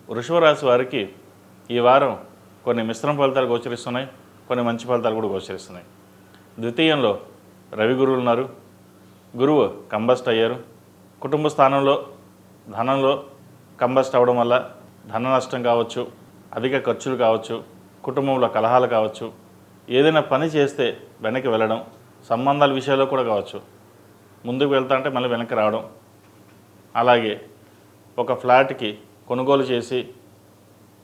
వృషభ రాశి వారికి ఈ వారం కొన్ని మిశ్రమ ఫలితాలు గోచరిస్తున్నాయి, కొన్ని మంచి ఫలితాలు కూడా గోచరిస్తున్నాయి. ద్వితీయంలో రవి గురువులు ఉన్నారు. గురువు కంబస్ట్ అయ్యారు. కుటుంబ స్థానంలో ధనంలో కంబస్ట్ అవ్వడం వల్ల ధన నష్టం కావచ్చు, అధిక ఖర్చులు కావచ్చు, కుటుంబంలో కలహాలు కావచ్చు, ఏదైనా పని చేస్తే వెనక్కి వెళ్ళడం, సంబంధాల విషయాల్లో కూడా కావచ్చు, ముందుకు వెళ్తా అంటే మళ్ళీ వెనక్కి రావడం, అలాగే ఒక ఫ్లాట్కి కొనుగోలు చేసి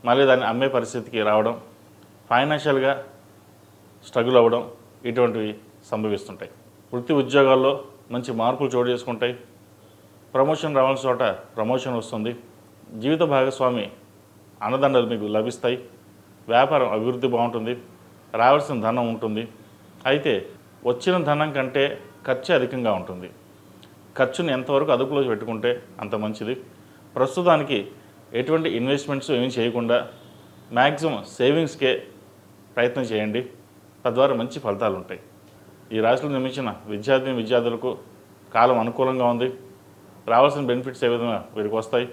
మళ్ళీ దాన్ని అమ్మే పరిస్థితికి రావడం, ఫైనాన్షియల్గా స్ట్రగుల్ అవ్వడం, ఇటువంటివి సంభవిస్తుంటాయి. వృత్తి ఉద్యోగాల్లో మంచి మార్పులు చోటు చేసుకుంటాయి. ప్రమోషన్ రావాల్సిన చోట ప్రమోషన్ వస్తుంది. జీవిత భాగస్వామి అన్నదండలు మీకు లభిస్తాయి. వ్యాపారం అభివృద్ధి బాగుంటుంది. రావాల్సిన ధనం ఉంటుంది. అయితే వచ్చిన ధనం కంటే ఖర్చు అధికంగా ఉంటుంది. ఖర్చుని ఎంతవరకు అదుపులో పెట్టుకుంటే అంత మంచిది. ప్రస్తుతానికి ఎటువంటి ఇన్వెస్ట్మెంట్స్ ఏమీ చేయకుండా మ్యాక్సిమం సేవింగ్స్కే ప్రయత్నం చేయండి. తద్వారా మంచి ఫలితాలు ఉంటాయి. ఈ రాశిలో నిర్మించిన విద్యార్థులకు కాలం అనుకూలంగా ఉంది. రావాల్సిన బెనిఫిట్స్ ఏ విధంగా వీరికి వస్తాయి.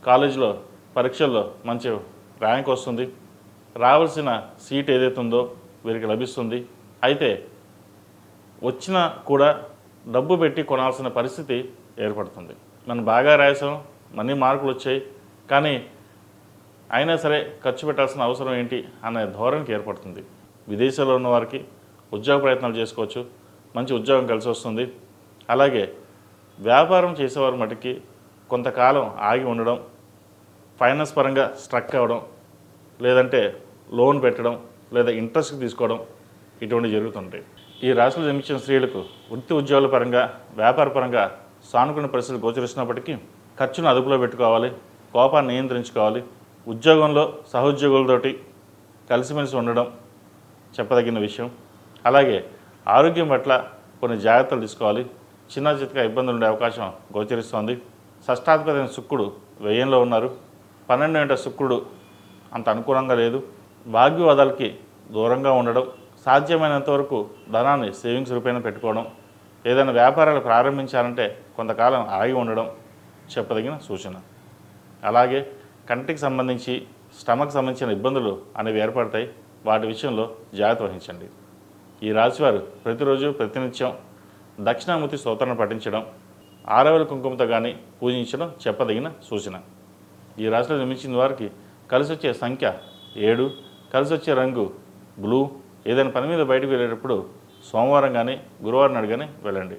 కాలేజీలో పరీక్షల్లో మంచి ర్యాంక్ వస్తుంది. రావాల్సిన సీట్ ఏదైతే ఉందో వీరికి లభిస్తుంది. అయితే వచ్చినా కూడా డబ్బు పెట్టి కొనాల్సిన పరిస్థితి ఏర్పడుతుంది. మనం బాగా రాసాం, మనీ మార్కులు వచ్చాయి, కానీ అయినా సరే ఖర్చు పెట్టాల్సిన అవసరం ఏంటి అనే ధోరణికి ఏర్పడుతుంది. విదేశాల్లో ఉన్న వారికి ఉద్యోగ ప్రయత్నాలు చేసుకోవచ్చు. మంచి ఉద్యోగం కలిసి వస్తుంది. అలాగే వ్యాపారం చేసేవారి మటుకి కొంతకాలం ఆగి ఉండడం, ఫైనాన్స్ పరంగా స్ట్రక్ అవ్వడం, లేదంటే లోన్ పెట్టడం, లేదా ఇంట్రెస్ట్కి తీసుకోవడం, ఇటువంటి జరుగుతుంటాయి. ఈ రాశిలో జన్మించిన స్త్రీలకు వృత్తి ఉద్యోగాల పరంగా, వ్యాపార పరంగా సానుకూల పరిస్థితులు గోచరిస్తున్నప్పటికీ ఖర్చును అదుపులో పెట్టుకోవాలి. కోపాన్ని నియంత్రించుకోవాలి. ఉద్యోగంలో సహోద్యోగులతోటి కలిసిమెలిసి ఉండడం చెప్పదగిన విషయం. అలాగే ఆరోగ్యం పట్ల కొన్ని జాగ్రత్తలు తీసుకోవాలి. చిన్న చితక ఇబ్బందులు ఉండే అవకాశం గోచరిస్తోంది. షష్టాధిపతి శుక్రుడు వ్యయంలో ఉన్నారు. 12 గంట శుక్రుడు అంత అనుకూలంగా లేదు. వాగ్వివాదాలకి దూరంగా ఉండడం, సాధ్యమైనంత వరకు ధనాన్ని సేవింగ్స్ రూపేణ పెట్టుకోవడం, ఏదైనా వ్యాపారాలు ప్రారంభించాలంటే కొంతకాలం ఆగి ఉండడం చెప్పదగిన సూచన. అలాగే కంటికి సంబంధించి, స్టమక్ సంబంధించిన ఇబ్బందులు అనేవి ఏర్పడతాయి. వాటి విషయంలో జాగ్రత్త వహించండి. ఈ రాశివారు ప్రతిరోజు ప్రతినిత్యం దక్షిణామూర్తి స్తోత్రాన్ని పఠించడం, ఆరవెల కుంకుమతో కానీ పూజించడం చెప్పదగిన సూచన. ఈ రాశిలో జన్మించిన వారికి కలిసి వచ్చే సంఖ్య 7, కలిసి వచ్చే రంగు బ్లూ. ఏదైనా పని మీద బయటకు వెళ్ళేటప్పుడు సోమవారం కానీ గురువారం నాడు కానీ వెళ్ళండి.